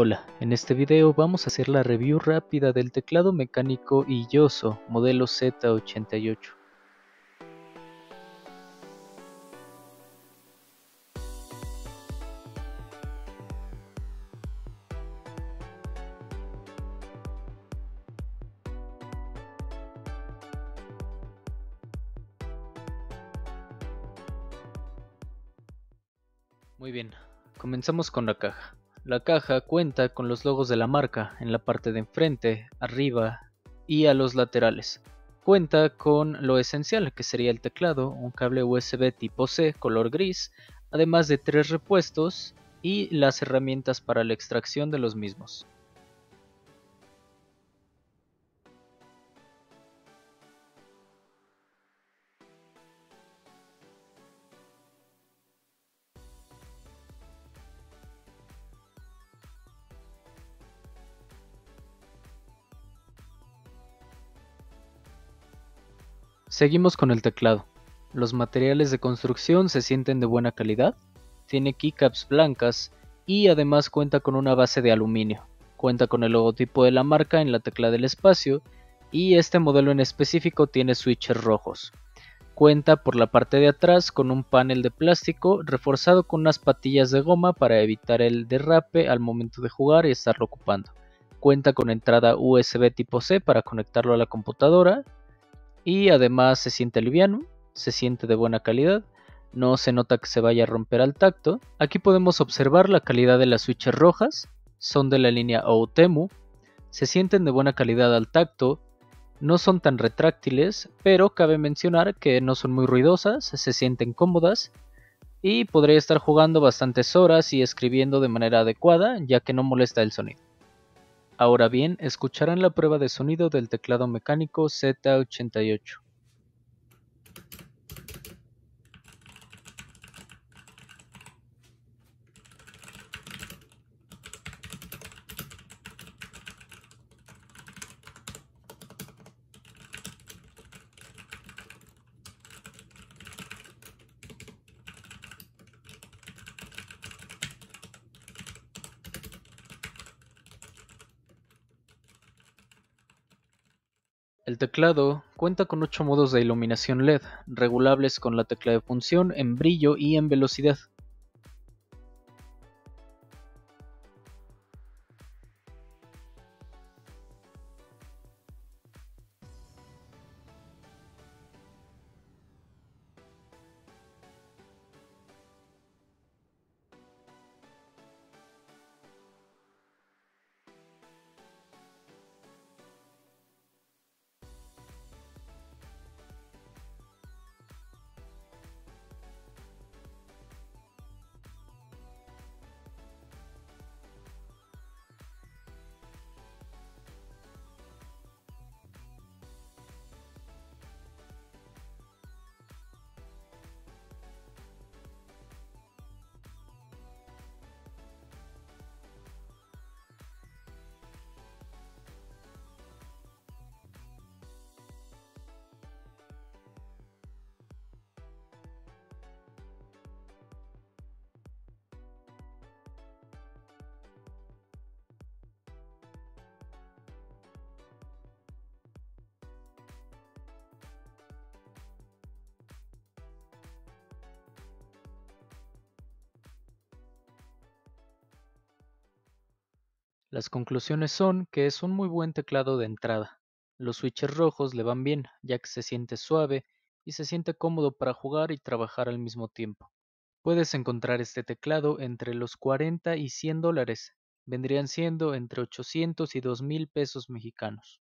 Hola, en este video vamos a hacer la review rápida del teclado mecánico Illoso modelo Z88. Muy bien, comenzamos con la caja. La caja cuenta con los logos de la marca en la parte de enfrente, arriba y a los laterales. Cuenta con lo esencial que sería el teclado, un cable USB tipo C color gris, además de 3 repuestos y las herramientas para la extracción de los mismos. Seguimos con el teclado. Los materiales de construcción se sienten de buena calidad, tiene keycaps blancas y además cuenta con una base de aluminio. Cuenta con el logotipo de la marca en la tecla del espacio y este modelo en específico tiene switches rojos. Cuenta por la parte de atrás con un panel de plástico reforzado con unas patillas de goma para evitar el derrape al momento de jugar y estarlo ocupando. Cuenta con entrada USB tipo C para conectarlo a la computadora y además se siente liviano, se siente de buena calidad, no se nota que se vaya a romper al tacto. Aquí podemos observar la calidad de las switches rojas, son de la línea OUTEMU, se sienten de buena calidad al tacto, no son tan retráctiles, pero cabe mencionar que no son muy ruidosas, se sienten cómodas y podría estar jugando bastantes horas y escribiendo de manera adecuada, ya que no molesta el sonido. Ahora bien, escucharán la prueba de sonido del teclado mecánico Z88. El teclado cuenta con 8 modos de iluminación LED, regulables con la tecla de función en brillo y en velocidad. Las conclusiones son que es un muy buen teclado de entrada. Los switches rojos le van bien, ya que se siente suave y se siente cómodo para jugar y trabajar al mismo tiempo. Puedes encontrar este teclado entre los 40 y $100, vendrían siendo entre 800 y 2000 pesos mexicanos.